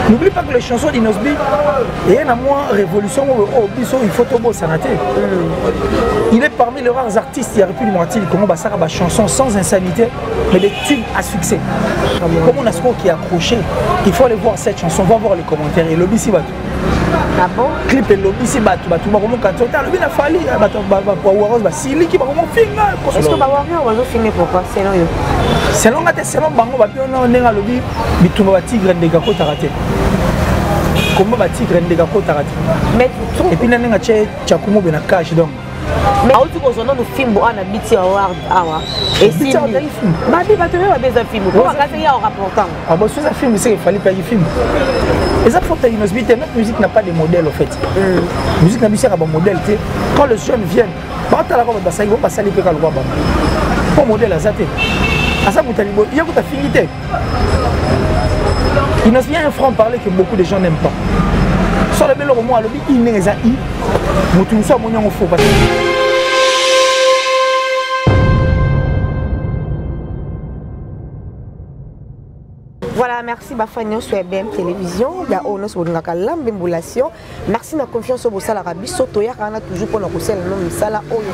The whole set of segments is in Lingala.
N'oublie pas que les chansons d'Inosbi, il y a une révolution au biso, il faut tout beau sanaté. Il est parmi les rares artistes qui a pu moitié comment basara ba chanson sans insanité, mais des tubes à succès. Comme on a ce qui est accroché, il faut aller voir cette chanson, va voir les commentaires et lobby si batou. Ah bon? Clip et lobby si batou, batou ba comment quand on a lobby na fali, batou ba waros ba sili qui ba comment finga. Est-ce que ba waros va finir pourquoi? Selon eux. Selon ngate selon bango ba bien on est lobby bitumba ba tigre ndeka ko taraté. Comment va tigre ndeka ko taraté? Mais et puis nana ngache chakumo bena cash donc. Mais autre chose, on a le film pour un BT Award. Et si bah tu vas besoin film. Comment ça y a un rapportant? Ah bah c'est un film, c'est il fallait payer film. Et ça faut que notre musique n'a pas de modèle en fait. Musique n'a pas de modèle. Quand les jeunes viennent, bah tu as la robe de ça, ils vont passer les pécales roi. Pas modèle à ça. À ça vous t'as il y a ta finité. Il n'a rien un franc parler que beaucoup de gens n'aiment pas. Sur le bel au moins le il n'est pas i. Mutu so mo nyongo fo parce que voilà, merci Bafagnon sur BM Télévision. Il y a Ono sur l'ambulation. Merci de la confiance au Bossala Rabiso. Toya Rana toujours pour nous conseiller le nom de Sala Oyo.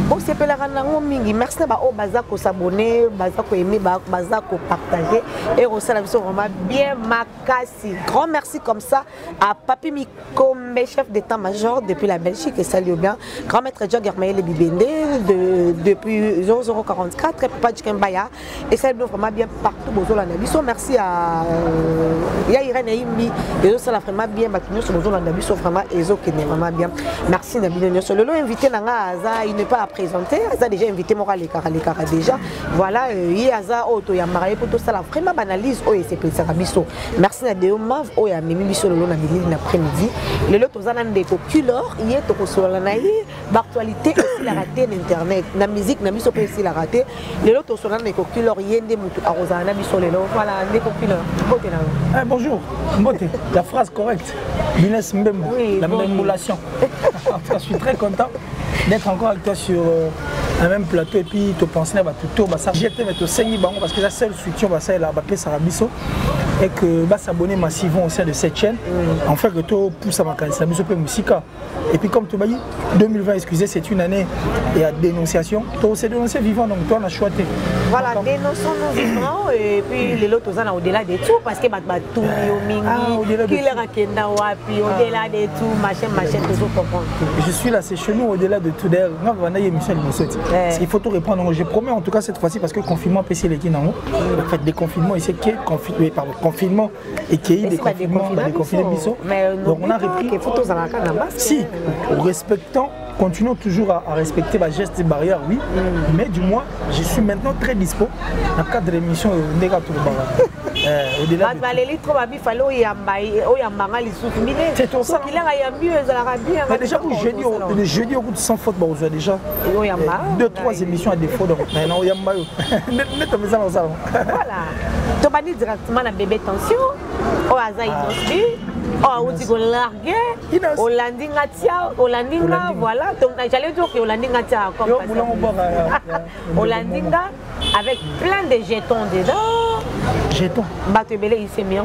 Bon, c'est pour la Rana Mingi. Merci de Bazako s'abonner, Bazako aimer, Bazako partager. Et Rossala Rabiso vraiment bien makasi. Grand merci comme ça à Papi Miko, mes chefs d'état-major depuis la Belgique et salut bien. Grand maître John Germael Bibende depuis 0044 et Papa Djikembaya. Et salut vraiment bien partout Bozola Nabiso. Merci à il y a Irène Imbi et ça la vraiment bien Bakinyo sur le Nabi so vraiment ezo qui est vraiment bien. Merci Nabi sur le lot invité nanga Aza il n'est pas à présenter Aza déjà invité Moral les cara déjà voilà il Aza auto ya marié pour tout ça la vraiment banalise oh et c'est plaisir biso. Merci na Deomav oh ya mimi biso le lot na midi l'après-midi le lot tozana ndeko culeur il est to sur la naï d'actualité aussi la raté l'internet na musique na biso peut aussi la raté le lot sur la ndeko culeur yende mutu arosana biso le lot voilà ndeko. Ah, bonjour, la phrase correcte. Inès Mbembo, oui, la mémolation. Je suis très content d'être encore avec toi sur un même plateau et puis te penser à tout ça. J'étais avec toi parce que la seule soutien c'est la Bapé Sarabiso et que va s'abonner massivement au sein de cette chaîne. En fait, que toi pousse à ma candidature Sarabiso Musica. Et puis comme tu m'as dit, 2020, excusez, c'est une année et à dénonciation. Toi c'est dénoncé vivant donc toi on a choisi. Voilà, dénonçons-nous vivants et puis les autres on a au-delà de tout parce que tout mingi, qui les rakenda wapi, au-delà de tout, machin, toujours comprendre. Je suis là, c'est chez nous au-delà de tout. D'ailleurs, on a une émission de Moussotti. Il faut tout reprendre. Je promets en tout cas cette fois-ci parce que le confinement PC les guides en haut. En fait, des confinements ici qui est confinement et qui est des confinements biso. Donc on a repris. Si, respectant. Continuons toujours à respecter les gestes et barrières, oui, mais du moins, je suis maintenant très dispo dans le cadre de l'émission Ndeka Tourbara. Au-delà de c'est ton ça. Mais déjà, jeudi au bout de 100 fautes, vous avez déjà 2-3 émissions à défaut. Donc, maintenant, il y a voilà. Tu vas dire directement la bébé tension, au hasard Inosbi, au Oudigo largué, au landinga tia, au landinga, voilà. Donc, j'allais dire qu'au landinga tia, comme ça. Au landinga, avec plein de jetons dedans. Jetons. Bateau belé, il s'est mieux.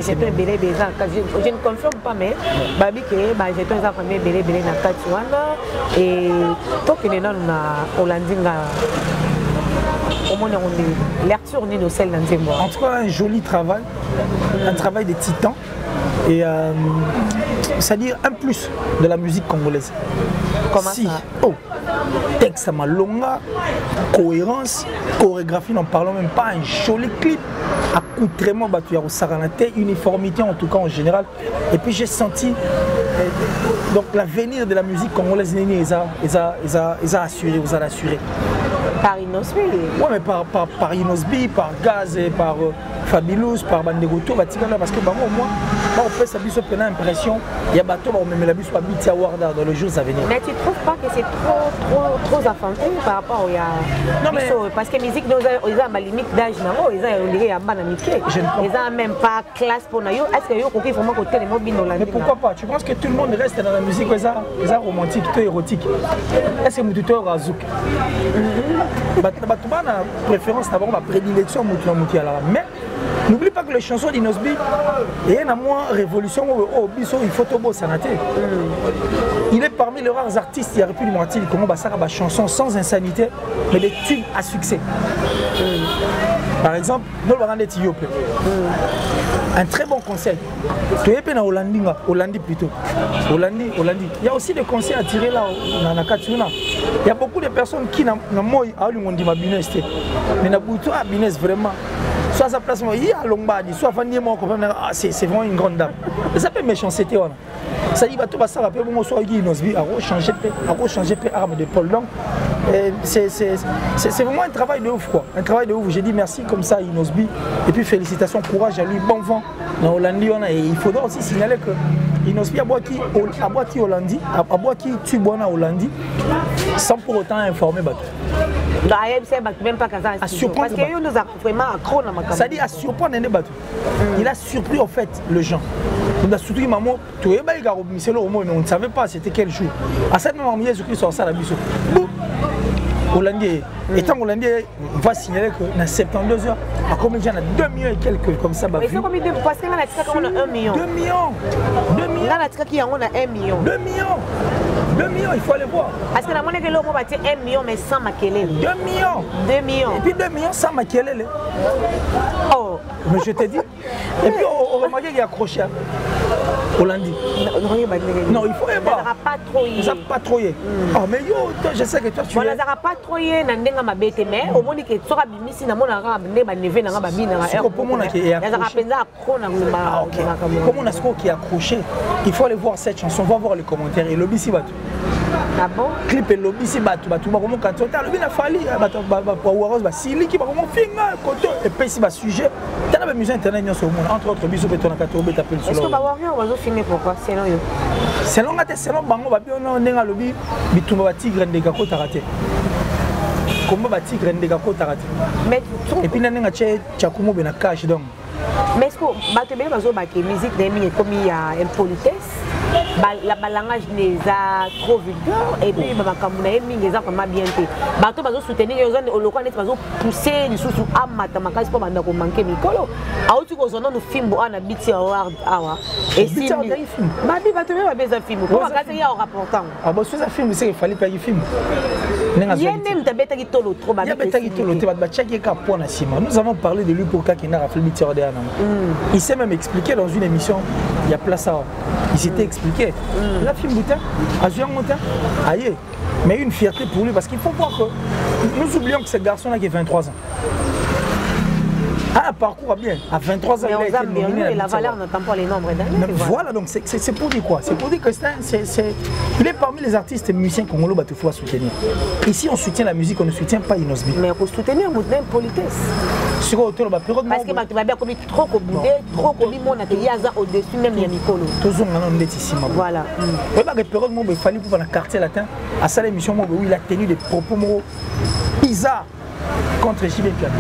Jetons belé, je ne confirme pas, mais Babi, jetons, ils ont fait belé, dans Katuana. Et toi qui es dans au landinga. En tout cas, un joli travail, un travail de titan et c'est-à-dire un plus de la musique congolaise. Comment ça? Oh, texte à ma longa, cohérence, chorégraphie, n'en parlons même pas, un joli clip, accoutrement battu au Saranate, uniformité en tout cas en général. Et puis j'ai senti donc l'avenir de la musique congolaise, ils a assuré, vous a assuré. Par Inosbi. Oui, mais par Inosbi, par Gaz, et par Fabilous, par Bandegoto, parce que au moins, on peut s'habiller une impression, il y a bateau, on met la bus par Biti Award dans les jours à venir. Mais tu ne trouves pas que c'est trop enfantin par rapport au non, mais parce que la musique, ils ont ma limite d'âge, ils ont même pas classe pour nous. Est-ce qu'il y a vraiment côté des mobiles? Mais pourquoi pas? Tu penses que tout le monde reste dans la musique ils ont romantique, tout érotique? Est-ce que tu as Razouk? Tu as préférence, tu as prédilection, mais N'oublie pas que les chansons d'Inosbi, il y a une révolution au biso, il faut tout beau sanaté. Il est parmi les rares artistes qui a pu lui mentir comment ça va chanson sans insanité, mais des tubes à succès. Par exemple, nous le rendez Ethiopie. Un très bon conseil. Tu es en Hollandi plutôt. Hollandi. Il y a aussi des conseils à tirer là dans la Katuna. Il y a beaucoup de personnes qui n'ont pas eu ma business. Mais n'a pas business vraiment. Soit à sa place, il y a Lombadi, soit Fanny Moko, c'est vraiment une grande dame. Et ça peut méchanceté. Ça dit que ça va bon soit Inosbi à rechanger arme de Paul. Donc c'est vraiment un travail de ouf quoi. Un travail de ouf. J'ai dit merci comme ça à Inosbi et puis félicitations, courage à lui, bon vent dans Hollandi. Et il faudra aussi signaler que Inosbi a boiti Hollandi, a boiti Tubona Hollandi sans pour autant informer Batou. Même pas parce qu'il nous a vraiment accro dans ma caméra. Ça dit à surprendre les Batou. Il a surpris en fait le gens. On a surtout maman, tu es baïga au mais on ne savait pas c'était quel jour. À cette moment Jésus-Christ sort ça la biso. Hollandais, étant Hollandais, on va signaler que dans 72 heures, à combien de gens, 2 millions et quelques comme ça. Mais c'est combien de parce qu'on a 1 million. 2 millions. 2 millions. Là, on a 1 million. 2 millions. 2 millions, il faut aller voir. Parce que la monnaie que l'on va dire 1 million, mais sans maquiller. 2 millions. 2 millions. Et puis 2 millions sans maquiller. Oh. Mais je te dis. Et puis on remarque qu'il y a accroché. Hollandi. Non, il faut y voir. Ça ne pas trop y. Ça pas trop y. Oh, mais yo, je sais que toi tu es. Ça ne pas trop y. Nandenga mabete mais au moins que tu as bimisi na mona nga ne ba neve na nga ba bina nga. C'est pour moi qui est accroché. Comme on a ce qui est accroché, il faut aller voir cette chanson, on va voir les commentaires et lobby si batu. Ah bon? Clip et lobby si batu ba comment quand tu as lobby na fali ba Waros ba sili qui ba comment finga côté et puis si ba sujet. Tu as la musique internet sur le monde entre autres biso beton na katobe t'appelle sur. Est-ce que ba Wario va finir pourquoi selon yo? Selon bango ba bien on nga lobby bitumba ba tigre ndeka ko tarate. Comment va tigre ndeka ko tarate. Mais et puis nanga tchakumo be na cash donc. Mais est-ce que Batebe bazo ba que musique d'emi comme il y a impolitesse? La balangage n'est pas trop vulgaire et puis makamuna emi ngeza vraiment bien fait. Bato bazo soutenir les gens au local net bazo pousser les sous amata makasi pour banda ko manquer mikolo. Auti ko zono no film bo ana biti award awa. Et si babi Batebe ba beza film ko makasi ya rapportant. Ah bon ce film c'est qu'il fallait pas y film. Yenem tabeta ki tolo trop ba. Tabeta ki tolo te ba tchaki ka pona sima. Nous avons parlé de lui pour Kakina Rafel Bitiorde ana. Il s'est même expliqué dans une émission, il y a place à. Il s'était expliqué. La film boutin, à Juan Montin, aïe. Mais une fierté pour lui parce qu'il faut voir que nous oublions que ce garçon-là qui a 23 ans. A un parcours bien. À 23 ans, il a été nominé. Et la valeur n'entend pas les nombres d'années. Voilà, donc c'est pour dire quoi? C'est pour dire que il est parmi les artistes et musiciens congolais qu'il faut soutenir. Ici, on soutient la musique, on ne soutient pas Inosbi. Mais pour soutenir, on a une politesse. Sur autour de la période. Parce que tu vas bien comme trop boudé, trop comme mon atelier au-dessus même de Nicolo. Toujours on est ici. Voilà. La période où il fallait pour le quartier latin, à cette émission où il a tenu des propos bizarres contre JB Piano.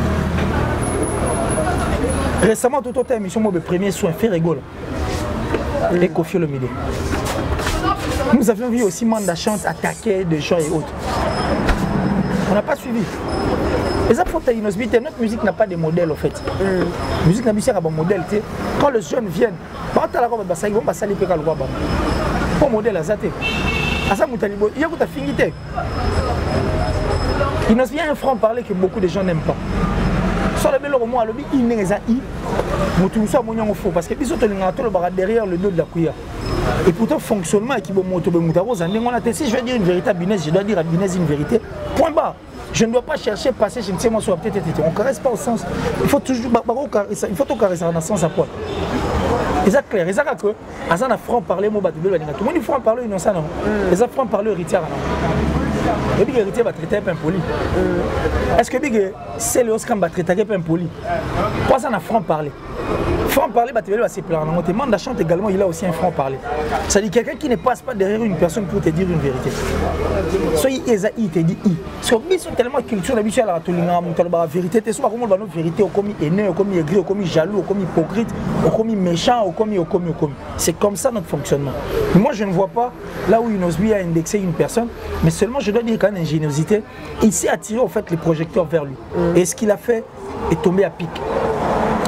Récemment, tout autre émission, le premier soin fait rigolo. Et Kofi Olomide. Nous avions vu aussi Manda Chante attaquer des gens et autres. On n'a pas suivi. Les affaires de Inosbi, notre musique n'a pas de modèle en fait. La musique n'a pas de modèle. Quand les jeunes viennent, ils vont passer les pécales. Pour modèle à Zate. À ça, il y a une finité. Inosbi a un franc-parler que beaucoup de gens n'aiment pas. Sur le bel roman, il n'est pas faux parce que derrière le dos de la cuillère. Et pourtant, fonctionnement qui si je veux dire une véritable business, je dois dire à business une vérité. Point barre. Je ne dois pas chercher passer, je ne sais moi sur peut-être. On ne caresse pas au sens. Il faut toujours il faut tout caresser dans le sens à poil. Et ça clair. Et ça que Azan a franc parler mon bateau. Tout le monde il franc parler innocent non. Les franc parler héritier non. Et puis l'héritier va traiter un peu impoli. Est-ce que c'est le Oscar va traiter un peu impoli? Pas ça a franc parler. Franc parler va se plaindre. On te demande la chante également, il a aussi un franc parler. C'est-à-dire quelqu'un qui ne passe pas derrière une personne pour te dire une vérité. Soyez il te dit i. Sur tellement culture habituelle à la vérité, tu sais pas comment la vérité au commis haineux, au commis aigri, au commis jaloux, au commis hypocrite, au commis méchant, au commis. C'est comme ça notre fonctionnement. Moi je ne vois pas là où Inosbi a indexé une personne, mais seulement je dois dire qu'en ingéniosité, il s'est attiré en fait les projecteurs vers lui. Et ce qu'il a fait est tombé à pic.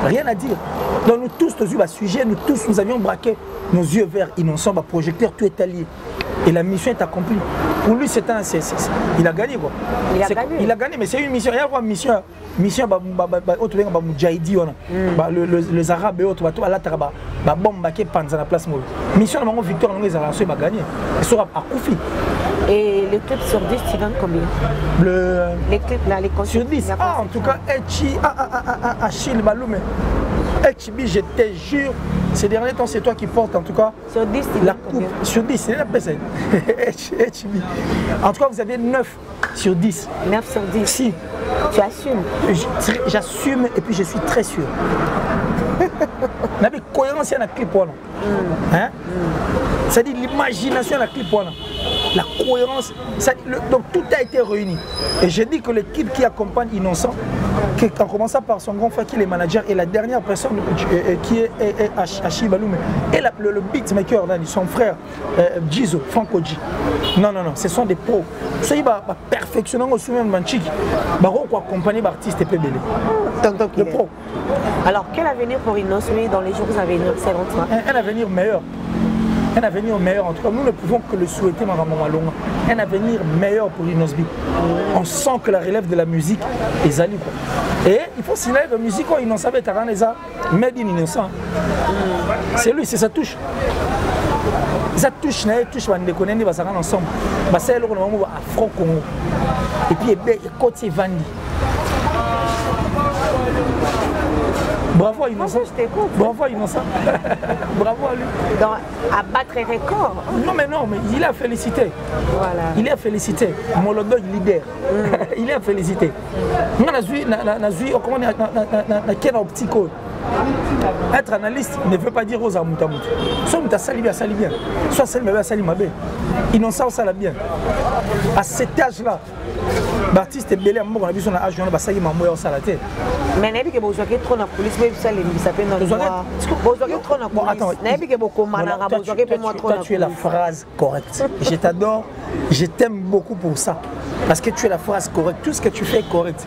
Rien à dire. Donc nous tous, nous avons un sujet, nous tous, nous avions braqué nos yeux verts innocents, projecteur, tout est allié. Et la mission est accomplie. Pour lui, il a gagné quoi. Il a gagné, mais c'est une mission. Il y a une mission, les Arabes et autres, la bombe qui est pendant la place. Mission de victoire, nous avons gagné. Ils sont à Koufi. Et les clips sur 10, tu donnes combien? Les clips là, les concerts. Sur 10, en tout cas, Achille Baloumé. HB, je te jure, ces derniers temps, c'est toi qui portes en tout cas sur 10, la coupe. Sur 10, c'est la personne. HB. En tout cas, vous avez 9 sur 10. 9 sur 10. Si. Tu assumes? J'assume et puis je suis très sûr. La cohérence, il y a un clip. Hein? C'est-à-dire l'imagination de la clip. La cohérence, donc tout a été réuni. Et j'ai dit que l'équipe qui accompagne Innocent, en commençant par son grand frère qui est le manager, et la dernière personne qui est Achille Baloumé, et le beatmaker, son frère Gizo, Franco G. Non, ce sont des pros. Ça y va perfectionnant au souvenir de Manchiki. On accompagner l'artiste et PBL. Le pro. Alors, quel avenir pour Innocent dans les jours à venir, selon toi? Un avenir meilleur. Un avenir meilleur, en tout cas, nous ne pouvons que le souhaiter, un avenir meilleur pour Inosbi. On sent que la relève de la musique est allée. Et il faut signaler que la musique, ils n'ont pas été made in Innocent. C'est lui, c'est sa touche. Ça touche, on ne connaît pas ensemble. C'est le moment Afro-Congo. Et puis, il côté Vandi. Bravo à Innocent. Bravo à Innocent. Bravo à lui. Donc, à battre un record. Non, mais il a félicité. Voilà. Il est félicité. Molodo, leader. Il est félicité. Moi, quel optique. Être analyste ne veut pas dire aux amoutamout. Soit tu as sali bien, sali bien. Soit sali sali bien. Innocent, ça l'a bien. À cet âge-là, Baptiste est belé à mon avis, son âge, on va salir ma moelle au salaté. Mais n'est-ce que vous avez trop de police, mais vous allez s'appeler dans le mois. Vous avez trop de police. N'est-ce que vous tu es la phrase correcte. Je t'adore, je t'aime beaucoup pour ça. Parce que tu es la phrase correcte. Tout ce que tu fais est correct.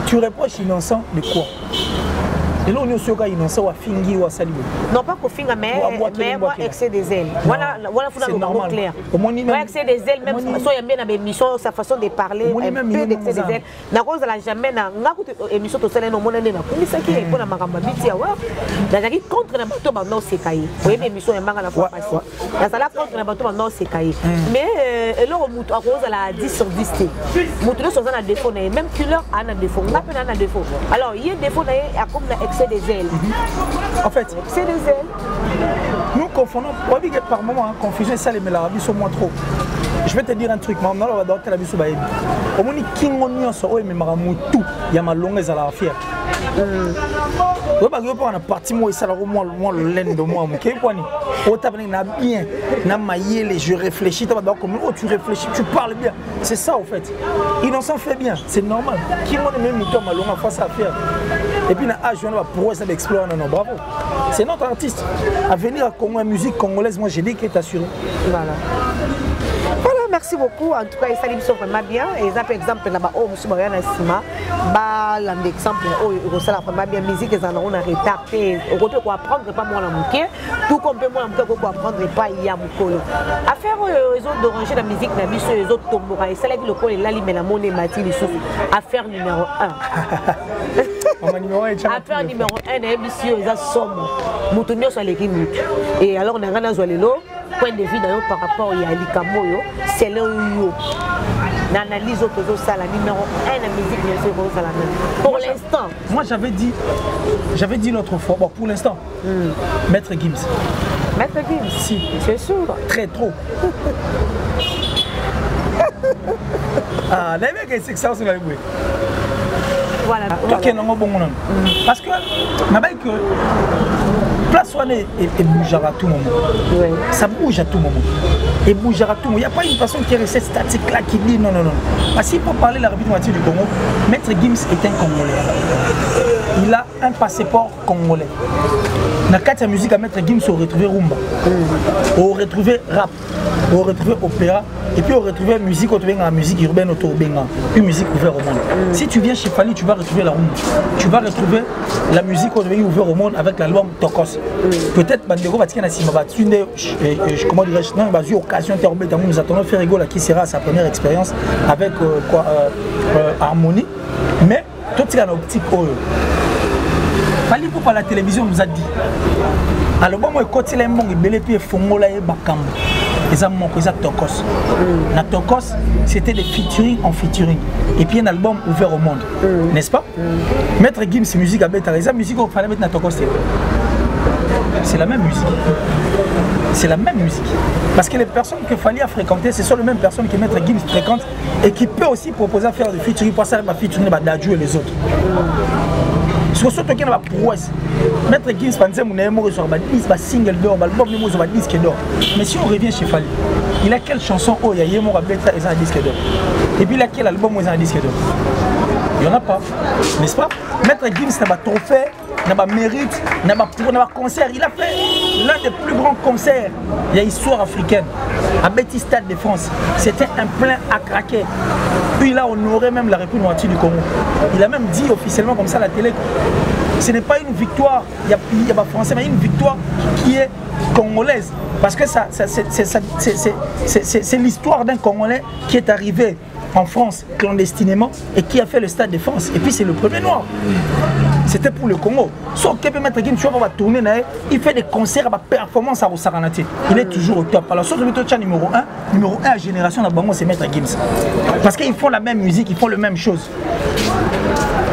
Tu reproches Innocent de quoi? Et là, on est sur Innocent ou à Fingi ou à Salibou. Non, pas qu'au Fingi, mais moi, excès des ailes. Voilà, c'est normal. Clair. Moi, excès des ailes, même si il y a bien une émission, sa façon de parler, un peu d'excès des ailes. N'a pas jamais dans l'émission de Salé, on a dit que c'est qui est pour la Marambabiti. Dans la contre le bateau, non, c'est caillé. Vous voyez, l'émission est la fois passée. Dans la contre le bateau, non, c'est caillé. Mais là, on a la 10 sur 10. Moutoulou sur un défaut, même Killer a un défaut. On a un défaut. Alors, il y a un défaut, comme excès des ailes. En fait, c'est des ailes. Nous confondons, par moment, confusion, ça les met la sur moi trop. Je vais te dire un truc, mais on va dans la vie sur Baïbi. Au moins, qui on sur eux, mais tout, il y a ma longue à la fière. Je vais pas partie moi ça moi le laine de moi OK quoi ni au tabac na bien na maillé je réfléchis comme tu réfléchis tu parles bien c'est ça en fait Innocent fait bien c'est normal qui moi même mi ma longue face à faire et puis na âge on va pour ça d'explorer non bravo c'est notre artiste à venir à Congo la musique congolaise moi j'ai dit qu'il est assuré voilà. Merci beaucoup. En tout cas, ils sont vraiment bien. Et par exemple, là-bas, oh, monsieur Mariana Sima, l'exemple, oh, il vraiment bien musique, ils en ont un retard. On peut apprendre pas moi la mouké. Tout comme peut moi la mouké, apprendre pas il y a moukolo. Affaire les autres d'oranger la musique, la mission, les autres tombora. Et c'est là que le col est là, mais la monnaie Mathilde les choses. Affaire numéro 1. Affaire numéro 1, les missions, ils sont moutonniers sur les rimes. Et alors, on a un azolelo. Point de vue par rapport à Likamoyo, c'est là où l'analyse autour ça la numéro 1 la musique bien sûr ça la même. Pour l'instant. Moi j'avais dit l'autre fois, bon pour l'instant, Maître Gims. Maître Gims. Si. C'est sûr. Très trop. Ah, les mecs c'est que ça c'est la oui. Voilà. Parce que que place et bougera à tout moment. Oui. Ça bouge à tout moment. Et bougera à tout moment. Il n'y a pas une personne qui est restée statique là qui dit non. Parce qu'il faut parler la République du Congo, Maître Gims est un Congolais. il a un passeport congolais. Dans la musique à mettre Gims, on retrouve rumba, on retrouve rap, on retrouve opéra, et puis on retrouve musique, on trouve la musique urbaine autour de une musique ouverte au monde. Si tu viens chez Fali, tu vas retrouver la rumba, tu vas retrouver la musique ouverte au monde avec l'album Tokos. Peut-être Bandego va tirer comment dirais-je, non, il va avoir occasion de nous attendons faire rigoler qui sera sa première expérience avec Harmonie, mais tout est en optique. Fali pour la télévision nous a dit. Alors bon moi quand il est bon il belé puis fongola et bakambo. Les amants ils a Tokos. Na Tokos c'était des featuring en featuring et puis un album ouvert au monde. N'est-ce pas? Maître Gims musique à bêta les musique au fallait mettre na Tokos. C'est la même musique. C'est la même musique. Parce que les personnes que Fali a fréquentées, ce sont les mêmes personnes que Maître Gims fréquente et qui peut aussi proposer à faire des featuring pour ça va featuring Dadju et les autres. Surtout qu'il y a la prouesse. Maître Gims, il single d'or, disque d'or. Mais si on revient chez Fali, il a quelle chanson où il y a un disque d'or? Et puis il a quel album où il y a un disque d'or? Il n'y en a pas, n'est-ce pas? Maître Gims n'a pas trophée, n'a pas mérite, n'a pas concert. Il a fait l'un des plus grands concerts de l'histoire africaine à Betty Stade de France. C'était un plein à craquer. Puis il a honoré même la République du Congo. Il a même dit officiellement comme ça à la télé, ce n'est pas une victoire, il n'y a pas français, mais une victoire qui est congolaise. Parce que c'est l'histoire d'un Congolais qui est arrivé en France clandestinement et qui a fait le Stade de France. Et puis c'est le premier noir. C'était pour le Congo. Sauf que Maître Gims, tu vas tourner, il fait des concerts, des performances à Rosaranati. Il est toujours au top. Alors, sauf que le numéro 1 à génération, c'est Maître Gims. Parce qu'ils font la même musique, ils font la même chose.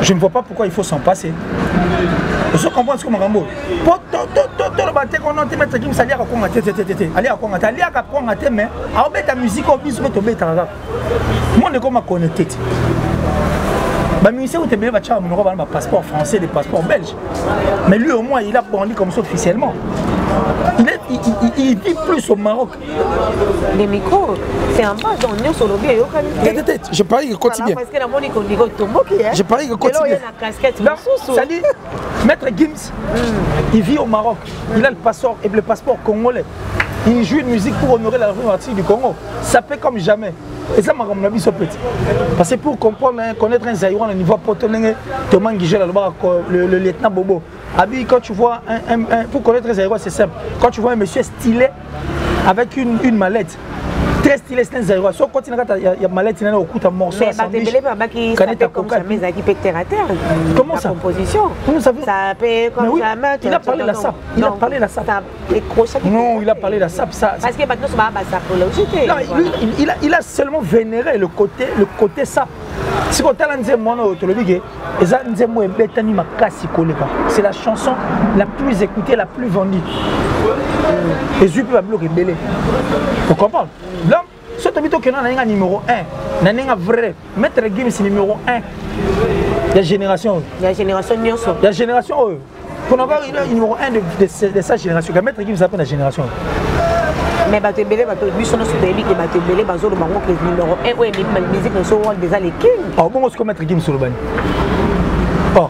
Je ne vois pas pourquoi il faut s'en passer. Je comprends ce que je Marambo. Maître Gims, allez à Congo, allez à Congo, mais à ta musique, au bis, moi, je suis connecté. Les musiciens ont un passeport français, des passeports belges. Mais lui au moins il a bondi comme ça officiellement. Il vit plus au Maroc. Les micros, c'est un pas dans nous sur le bien. Je parie que quotidien. Je parie que quotidien. C'est-à-dire, Maître Gims, il vit au Maroc. Il a le passeport congolais. Il joue une musique pour honorer la République du Congo. Ça fait comme jamais. Et ça m'a ramené petit. Parce que pour comprendre, connaître un Zaïrois au niveau potonné, Thomas Guigel, le lieutenant Bobo. Quand tu vois pour connaître un Zaïrois, c'est simple. Quand tu vois un monsieur stylé avec une mallette, très stylé, c'est un Zaïrois. Sauf quand il y a une mallette, il y a un coup de morceau. Comment ça? Comment ça? Il a parlé de la SAP. Il a parlé de la SAP. Non, il a parlé de la SAP. Parce que maintenant, il a seulement vénéré le côté SAP. Si on a c'est la chanson la plus écoutée, la plus vendue. Et je peux bloquer belé. Vous comprenez? Là, si tu as un numéro 1, un vrai, Maître Gims c'est numéro 1. Il y a génération. Il y a génération. Il y a génération. Pour avoir le numéro 1 de sa génération, Maître Gims s'appelle la génération. Mais tu belé, tu son sur des que tu belé, bazou le Maroc le numéro 1 ouais, les musiques ne sont déjà les kings. Ah bon, on se Maître Gims sur le ban. Oh.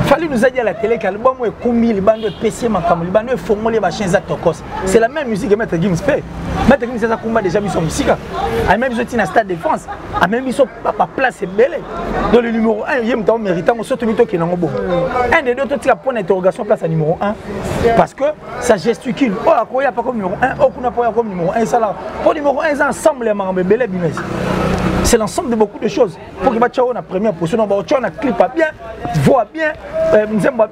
Fali nous a dit à la télé qu'album est commis, les bandes de PC, les bandes de Fongo, les machins Zatokos. C'est la même musique que Maître Gims fait. Maître Gims, c'est ça qu'on a déjà mis son musique. Même ils sont à Stade de France. Même ils sont à place et belle. Dans le numéro 1, il y a un méritant, on saute qui est dans le bon. Un des deux, tu as point d'interrogation place à numéro 1. Parce que ça gesticule. Oh, il n'y a pas comme numéro 1. Oh, il n'y a pas comme numéro 1. Ça là. Pour numéro 1, ils ensemble les marambes belle business. C'est l'ensemble de beaucoup de choses. Pour que tu aies une première position, tu as un clip bien, voix bien,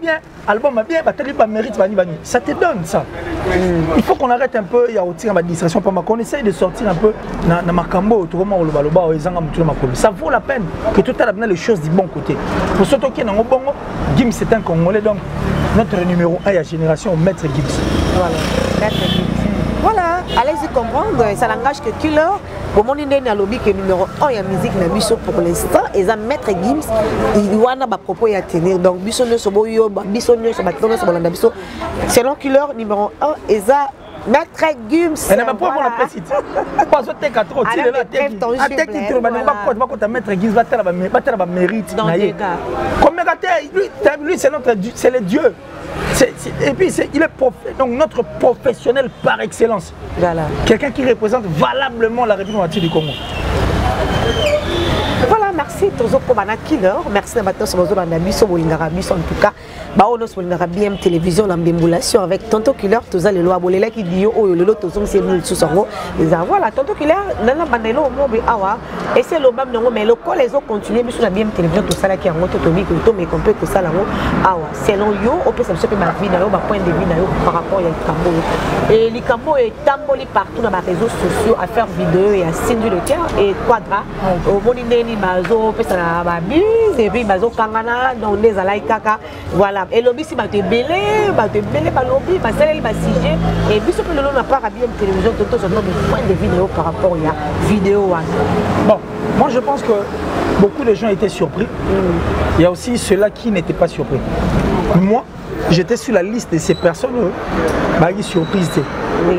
bien, album bien, mérite, ça te donne ça. Il faut qu'on arrête un peu, il y a aussi une distraction, qu'on essaye de sortir un peu dans ma cambo, ça vaut la peine que tout à les choses du bon côté. Pour ceux qui sont dans le bon, Gims c'est un Congolais, donc notre numéro 1 à génération, Maître Gims. Voilà, Maître Gims. Voilà, allez-y comprendre, ça n'engage que Killer. Pour mon idée, il y a lobby que numéro 1, il y a musique na biso pour l'instant. Et ça, Maître Gims, il y a un propos à tenir. Donc, biso ne sobo yo, biso ne sobo biso. Selon Killer, numéro 1, et ça, Maître Gums. Elle n'a pas pour la petite. Pas au TK trop. Tu es là, tu es Maître Gums, va mérite. Comme lui, c'est le Dieu. Et puis, il est donc notre professionnel par excellence. Voilà. Quelqu'un qui représente valablement la République du Congo. Voilà, merci. Merci à en tout cas. BM Télévision, l'embémoulation avec Tonton Killer, tous les lois, les qui disent oh le lot, c'est nous sous son voilà, Tonton Killer, nana bandelo mobe awa, et c'est le même nom, mais le col les autres continuent, mais sur la BM Télévision, tout ça là qui a monté au micro, mais qu'on peut que ça là, awa, selon yo, on peut s'amuser ma vie, ma point de vue par rapport à Likambo. Et Likambo est tamboli partout dans les réseaux sociaux à faire vidéo et à signer le cœur et quadra, au Monineni Mazo, peut ça la bise, et puis Mazo Kangana, dans les alaïkaka, voilà. Et l'objet si te belé, par l'objet, c'est le sujet. Et puis, ce que l'on n'a pas à bien télévision, tout ce nombre de points de vidéo par rapport à la vidéo. Bon, moi je pense que beaucoup de gens étaient surpris. Il y a aussi ceux-là qui n'étaient pas surpris. Moi, j'étais sur la liste de ces personnes qui surprises. Oui.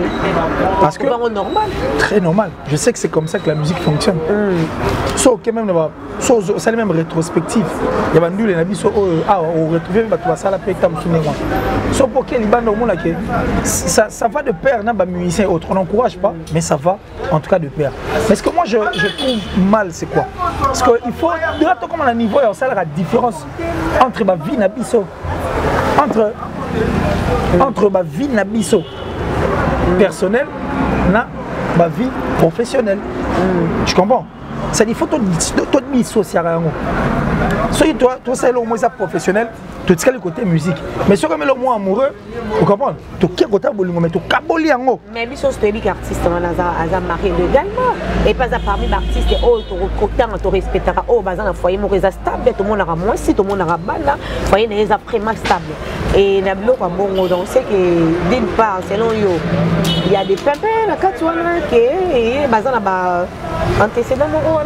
Parce que normal. Très normal. Je sais que c'est comme ça que la musique fonctionne. So, quand même, c'est même rétrospectif. Il y a des gens qui ont retrouvé ça ça va de pair, musiciens et autres. On n'encourage pas, mais ça va en tout cas de pair. Mais ce que moi je trouve mal, c'est quoi? Parce qu'il faut, comme on a un niveau, il y a la différence entre ma vie nabiso, entre ma vie nabiso personnelle et ma vie professionnelle. Tu comprends? C'est-à-dire qu'il faut tout dissocier. Si toi, c'est le moins professionnel, tu as le côté musique. Mais si tu es le moins amoureux, tu comprends? Tu as le côté bolimo, mais tu as le côté bolimo. Mais lui, c'est un artiste, on a marié légalement. Et pas parmi les artistes, tu as respecté. Oh, dans le foyer, tu es stable, tout le monde a moins, si tout le monde a banda, le foyer est vraiment stable. Et on sait que d'une part, selon eux, il y a des pimpins,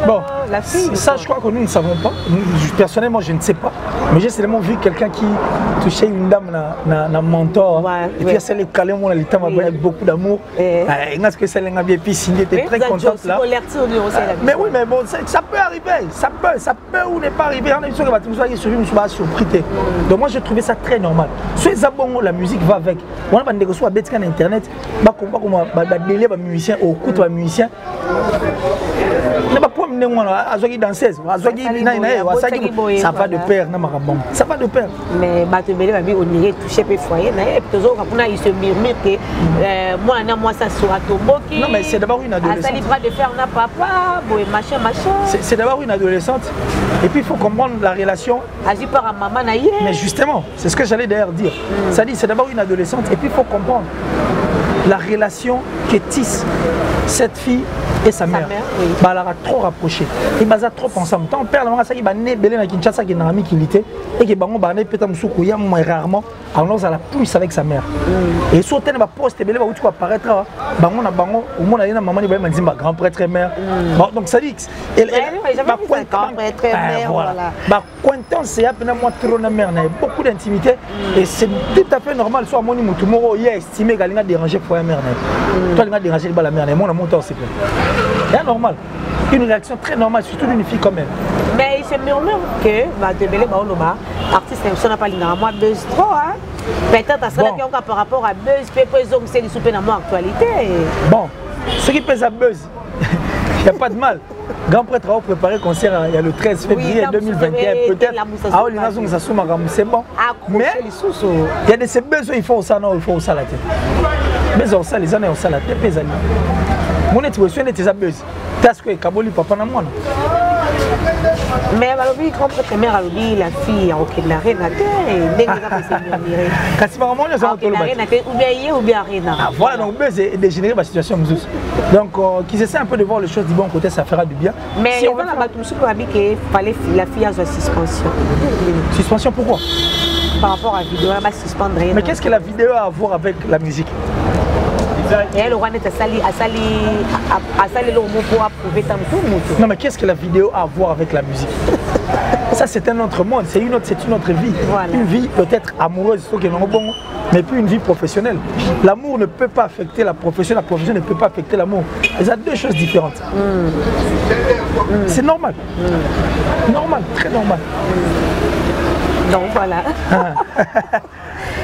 bon, la fille, ça je crois que nous ne savons pas. Personnellement, je ne sais pas. Mais j'ai seulement vu quelqu'un qui touchait une dame dans le mentor. Et puis elle est calée, avec beaucoup d'amour. Et que c'est un bien signé, était très contente là. Mais oui, mais bon, ça peut arriver. Ça peut ou ne pas arriver. On est sûr que je suis surpris. Donc moi, je trouvais ça très normal. Si la musique va avec. On a des choses sur Internet. Des musiciens, au coup de musiciens. Ça va de pair, ça va de pair. Mais on irait toucher le foyer. Il se murmure que moi ça sera tomoki. Non, mais c'est d'abord une adolescente. De faire un papa, machin. C'est d'abord une adolescente. Et puis il faut comprendre la relation. Mais justement, c'est ce que j'allais d'ailleurs dire. C'est d'abord une adolescente. Et puis il faut comprendre la relation que tisse cette fille et sa mère. Oui. Elle a trop rapproché. Ils sont trop ensemble. Tant père, la qui est né à Kinshasa, qui est un ami qui était, et qui est peut-être rarement, alors elle a plus avec sa mère. Et si on a un poste, où tu vas apparaître, au moins, il y a maman qui va grand prêtre et mère. Donc ça dit que. Grand prêtre et mère. Voilà. C'est beaucoup d'intimité. Et c'est tout à fait normal. Soit mon imoutumoro, il est estimé qu'elle a dérangé pour la mère. Toi, elle a dérangé la mère. Moi, on c'est c'est normal. Une réaction très normale, surtout d'une fille comme elle. Mais il se murmure que artiste n'a pas moi buzz trop. Peut-être à cela par rapport à buzz, c'est les soupes dans mon actualité. Bon, ce qui pèse à buzz, il n'y a pas de mal. Grand prêtre a préparé concert il y a le 13 février 2021, peut-être. C'est bon. Mais il y a de ces besoins, il faut ça, non, il faut ça la tête. Mais on ça, les années, on ça la tête, les amis. Mon étude, c'est des abus. T'as ce que Kaboli, papa, n'a pas. Mais grand prêtre mère, la fille, ok, la reine à terre, ou bien reine. Voilà, donc c'est dégénérer la situation. Donc, qui essaie un peu de voir les choses du bon côté, ça fera du bien. Mais si on va qu'il fallait la fille à sa suspension. Suspension, pourquoi? Par rapport à la vidéo, elle va suspendre rien. Mais qu'est-ce que la vidéo a à voir avec la musique? Et le roi n'est le mot pour approuver tant tout. Non mais qu'est-ce que la vidéo a à voir avec la musique? Ça c'est un autre monde, c'est une autre vie. Voilà. Une vie peut-être amoureuse, mais puis une vie professionnelle. L'amour ne peut pas affecter la profession ne peut pas affecter l'amour. Il y a deux choses différentes. C'est normal. Normal, très normal. Donc voilà.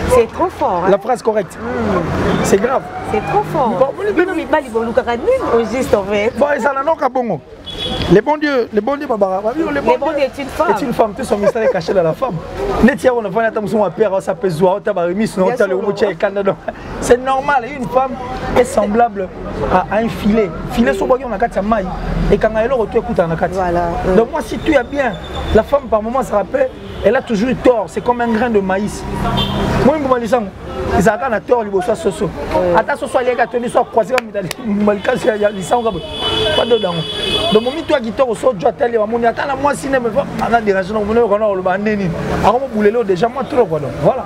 C'est trop fort. Hein? La phrase correcte. C'est grave. C'est trop fort. Bon, le bon Dieu, Barbara. Le bon Dieu est une femme. C'est une femme, tout son mystère est caché dans la femme. C'est normal, une femme est semblable à un filet. Filet sur on a quatre mailles et quand elle retourne écoute en a quatre. Donc moi si tu es bien, la femme par moment se rappelle, elle a toujours eu tort, c'est comme un grain de maïs. Moi je me dis ça. Ils ont un tort, ils sont soso. Attends, ce soit les gars, ils sont croisés comme ils sont pas dedans. Donc, moi, toi qui t'es au sol, tu as tellement mon attends, moi, si on a des raisons, on a un déjà, moi, trop. Voilà.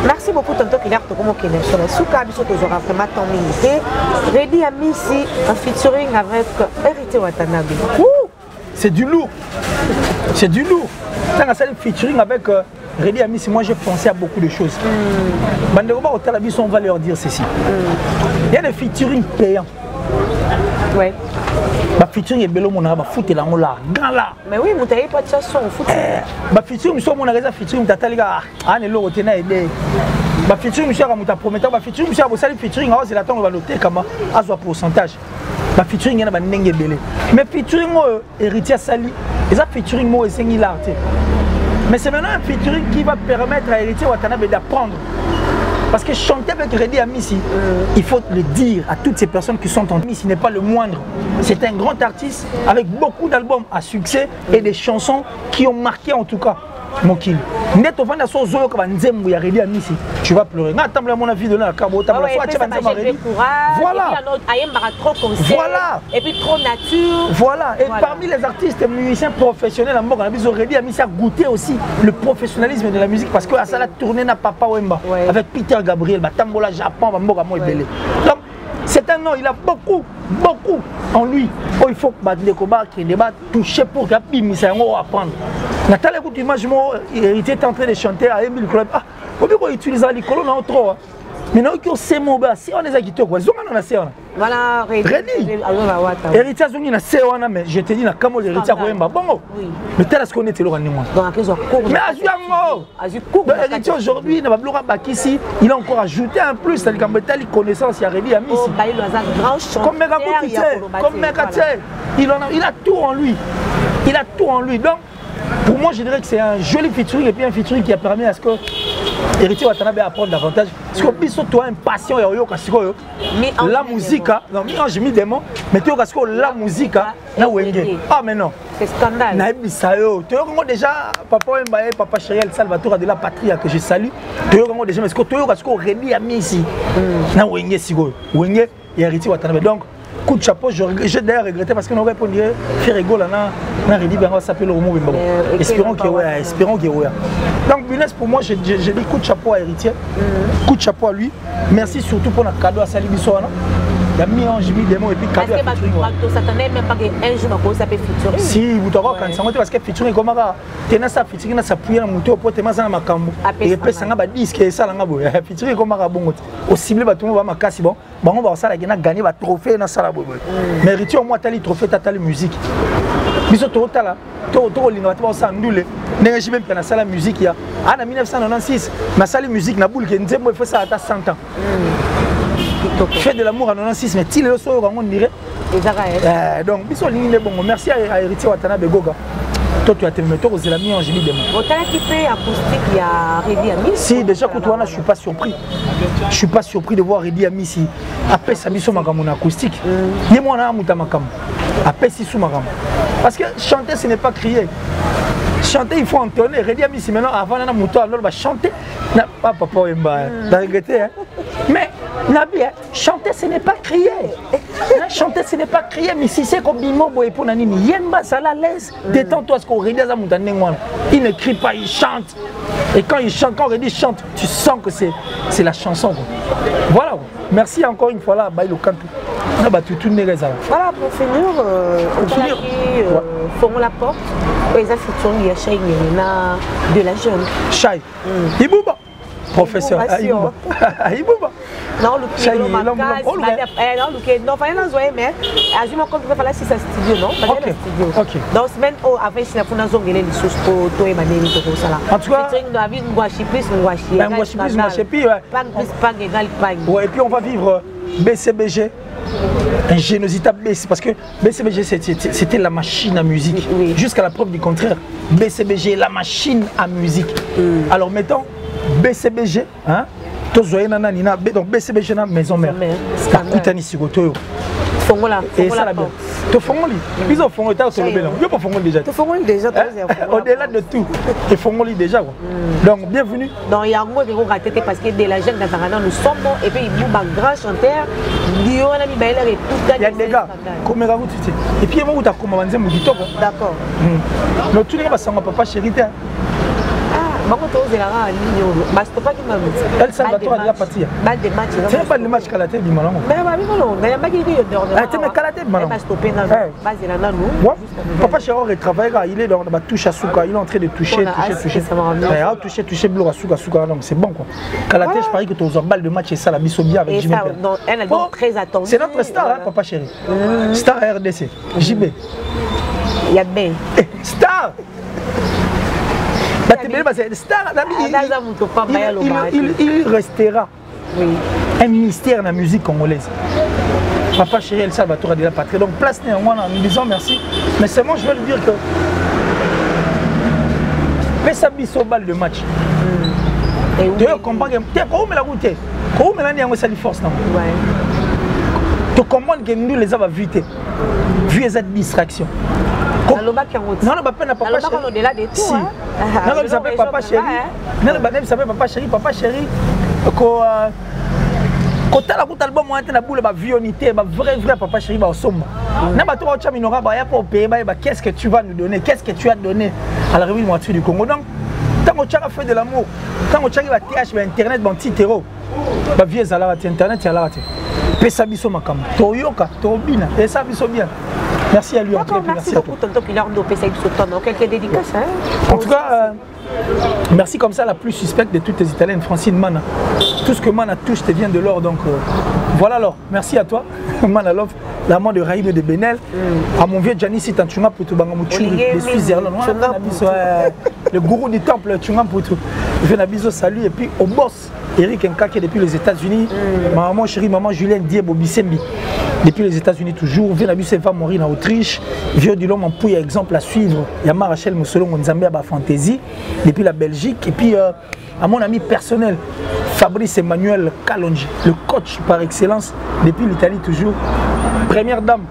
Merci beaucoup, tonton Kilar, comme on connaît sur la souka, bisous, tu auras vraiment ton minute. Ready à Missy, en featuring avec Héritier Watanabe. C'est du lourd. C'est du lourd. Quand on a un featuring avec Ready à Missy, moi, j'ai pensé à beaucoup de choses. Au Talabis, on va leur dire ceci. Il y a des featuring payants. Ouais. Bah featuring est bello mon aba foot là on là grand là. Mais oui, mon taille pas de chanson foot. Bah featuring so mon arrêt featuring tata les gars. Ah ne lo tena aider. Bah featuring monsieur ka muta prometteur bah featuring monsieur bo sali featuring ah c'est la temps on va noter comment à soit pourcentage. Bah featuring yana ba ndenge belé. Mais featuring héritier sali, et ça featuring mo esengi l'art. Mais c'est maintenant un featuring qui va permettre à Héritier Watanabe d'apprendre. Parce que chanter avec Ready à Missy, il faut le dire à toutes ces personnes qui sont en Missy, n'est pas le moindre. C'est un grand artiste avec beaucoup d'albums à succès et des chansons qui ont marqué en tout cas Mokil. Tu vas pleurer. Voilà. Voilà. Et puis trop nature. Voilà. Et parmi les artistes musiciens professionnels, Ready à Missy a goûté aussi le professionnalisme de la musique parce que ça a tourné na Papa Wemba avec Peter Gabriel, Tambola Japon, donc c'est un nom, il a beaucoup en lui. Oh, il faut que les combats qui débat toucher pour qu'il puisse apprendre. Nathalie, écoute, image, Héritier est en train de chanter à Emile Club. Ah, on peut utiliser les colonnes en trop. Mais non, c'est mon bas, si on est acquittés, quoi, ils ont un assez. Voilà, Héritier Zongi na Sewana, mais je te dis na Kamo l'héritier Koemba. Bon, mais tel est-ce qu'on était là. Mais Azuyango, l'héritier aujourd'hui, ici, il a encore ajouté un plus, c'est-à-dire qu'il connaissance, il a réduit à Missy. Comme il a tout en lui. Il a tout en lui. Donc, pour moi, je dirais que c'est un joli featuring et puis un featuring qui a permis à ce que Héritier Watanabe apprendre davantage. Parce que Bisso, toi, un patient, la musique, non, j'ai mis des mots, mais tu vois que la musique, ah, mais non. C'est scandale. Tu vois déjà, Papa Chériel Salvatore de la patrie que je salue. Tu vois déjà, mais ce que tu vois que Ready à Missy, na Wenge Sigo, Wenge et Héritier Watanabe. Donc, coup de chapeau, j'ai d'ailleurs regretté parce que nous avons répondu faire rigolo là, on s'appelle le mot. Espérons qu'il y ait. Donc Bunès, pour moi, j'ai dit coup de chapeau à Héritier, coup de chapeau à lui. Merci surtout pour notre cadeau à Salibiso. Il y a mis des mots et puis cadeau à featuring. Tu s'attendais même pas qu'un jour on s'appelle featuring. Si, vous t'avez quand parce que featuring comme ça, tu as ça featuring ça appuyer dans moto pour te mettre dans ma cambo. Et puis ça nga disque et ça nga boy. Featuring comme ça bon. Au cible ba tout va ma casse bon. Bon on va ça la gagner ba trophée dans ça la boy. Mais Héritier au moins tali trophée tali musique. Biso to tala. To linga ba ça ndule. Ndenge je même na ça la musique ya. En 1996, na ça la musique na boule que nzembo fait ça à 100 ans. Fait de l'amour en 96, mais il est aussi on dirait. Donc, merci à Héritier Watanabe Goga. Toi, tu as terminé, toi, vous avez mis en génie des mots. Votre équipe acoustique, il y a Ready à Missy. Si, déjà, quand je ne suis pas surpris. Je ne suis pas surpris de voir Ready à Missy. Après, ça mission mon acoustique. Ni moi, on a un makam. Après, c'est sous makam. Parce que chanter, ce n'est pas crier. Chanter, il faut entonner. Ready à Missy, maintenant, avant, on a mouton, alors, on va chanter. Pas papa, on va regretter. Mais, Nabi, chanter, ce n'est pas crier. Chanter, ce n'est pas crier, mais si c'est comme Bimo Boy pour Nanini, Yemba, ça la laisse. Détends-toi, ce qu'on regarde à Moutanengwan. Il ne crie pas, il chante. Et quand il chante, quand on dit chante, tu sens que c'est la chanson. Voilà. merci encore une fois là Baï le Kantou. On a battu tout les réserves. Voilà, pour finir, fermons la porte. Les affections, il y a Chai de la jeune. Chai. Ibouba. Professeur. Ibouba. Non, le studio, non, fallait non, mais je me compte que fallait c'est studio, non? Ok. Donc, semaine où après, si la fondation zone les choses pour toi et Manéli, tout ça là. En tout cas, et puis on va vivre BCBG. Ingéniosité BC, parce que BCBG c'était la machine à musique. Oui. Jusqu'à la preuve du contraire, BCBG la machine à musique. Alors mettons BCBG, hein? Donc BCBG na maison mère. Takutani sikoto. Et ça la bien. Tu fongoli. Ils ont fongoli ta sur le bel. Yo pas fongoli déjà. Tu fongoli déjà. Au-delà de tout, tu fongoli déjà quoi. Donc bienvenue. Donc il y a un mot que vous ratez parce que de la jeune Katangana nous sommes et puis il y a un grand chanteur. Il y a des gars comme Raoult. Et puis moi où tu as commencé mon guitare. D'accord. Donc tous les gars va s'en papa chéri. Elle Salvatore a déjà parti. C'est pas le match qu'elle a été du malin. Papa Chéron retravaille, il est dans la touche à Souka, il est en train de toucher. Toucher bloc à Souka, donc c'est bon quoi. Kalaté, je parie que tu as une balle de match et ça la mise au bien avec JB. Très attendu. C'est notre star, hein, Papa Chéri. Star RDC, JB. Il y a bien. Star. Il restera un ministère de la musique congolaise. Papa Chéri El Salvatore a déjà parti. Donc place néanmoins en nous disant merci. Mais seulement je veux lui dire que fais sa bise au bal de match. Tu comprends que comment la route comment la ça force non. Tu comprends que nous les avons vus cette distraction. Non, non, papa chéri. Au-delà de tout. Non, non, s'appelle papa chéri. Non, non, s'appelle papa chéri. Papa chéri. Quand tu as l'album, tu as la boule, la vionité, vrai papa chéri, au sombre. Non, tu as minora, pour payer, qu'est-ce que tu vas nous donner? Qu'est-ce que tu as donné à la réunion du Congo? Donc, quand tu as fait de l'amour, quand tu as TH, Internet, petit terreau, vieux à la Internet, à la Pesabiso Makam, Toyoka, Tobina, et ça, bien. Merci à lui. Merci beaucoup, tonton Pilar de quelques dédicaces. En tout cas, merci comme ça, la plus suspecte de toutes les Italiennes, Francine Mana. Tout ce que Mana touche te vient de l'or, donc voilà alors. Merci à toi, Mana Love, l'amant de Raïm et de Benel. À mon vieux Gianni Sitanchunga Poutou Bangamouchou, de Suisse-Irlande. Le gourou du temple, Tchunga Poutou. Je fais un bisou, salut. Et puis au boss, Eric Nka qui est depuis les États-Unis. Ma maman chérie, maman Julienne Diebo Bissembi. Depuis les États-Unis toujours, Vénabus va mourir en Autriche, Vieux du Lom en Pouille, exemple à suivre, Yama Rachel Moussolon Nzambé à Fantasy, depuis la Belgique, et puis à mon ami personnel, Fabrice Emmanuel Kalonji, le coach par excellence, depuis l'Italie toujours, première dame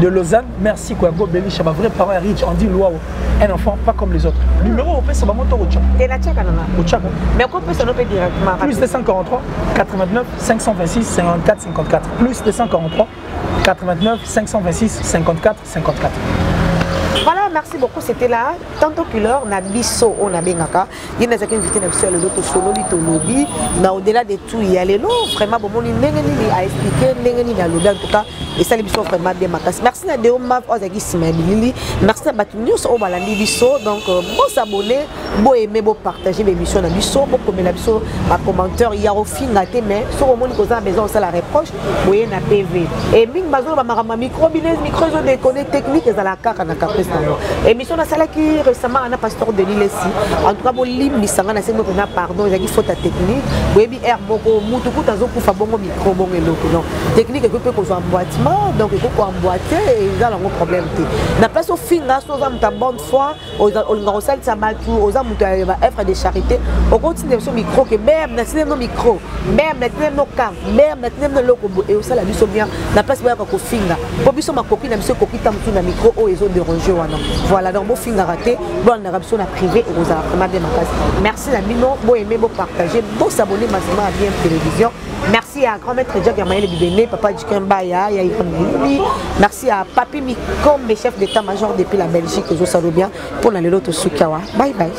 de Lausanne, merci Kouago Belich, ma vrai parent riche, on dit Louao, un enfant pas comme les autres. Numéro au ça va monter au Tchak. Et la Tchak au Tchak. Mais on peut se noter directement. Plus 243 89 526 54 54. Plus 243 89 526 54 54. Voilà, merci beaucoup. C'était là. Tantôt que l'heure, on a biso, on a bengaka. Il y a des invités sur le lot solo, lobby. Mais au-delà de tout, il y a les lots. Vraiment, bon, on a expliqué, on a en tout cas. Et ça, les biso vraiment bien matas. Merci à Deoma, Ozaki Simabilili. Merci à Batunius, au Balandi biso. Donc, bon s'abonner, bon aimer, bon partager l'émission à biso, bon comme la biso, ma commentaire, il y a au fin gâté, mais sur au monde, qu'on a besoin de la reproche, vous voyez, na PV. Et Ming Bazo, ma micro, ils ont des connaissances techniques, ils ont la carte, émission na sala qui récemment on a pasteur de l'île ici en tout cas bon lim lisanga na sengo na pardon il y a faute technique webi air boko mutu kutazo kufa bongo micro bongo eloko non technique que peut qu'on emboîtement donc il faut qu'on emboîter et il y a un problème na place au finga so za muta bonne foi aux ngosal ça mal tout aux amuta œuvre de charité on continue sur micro que même na cinéma micro même na cinéma no cam même na cinéma loko et au sala biso bien na place ba ko finga po biso ma copine na biso copine tam tout na micro o ils ont dérangé wana. Voilà, donc bon film à rater, bon on a rapide la privé et vous avez vraiment merci la mino, bon aimer, bon partager, bon s'abonner massivement à Bien Télévision. Merci à grand maître Jack Yamaï Bibéné, papa du Kembaya, merci à Papi Mikombe, chef d'état-major depuis la Belgique, je salue bien pour la Loto Soukawa. Bye bye.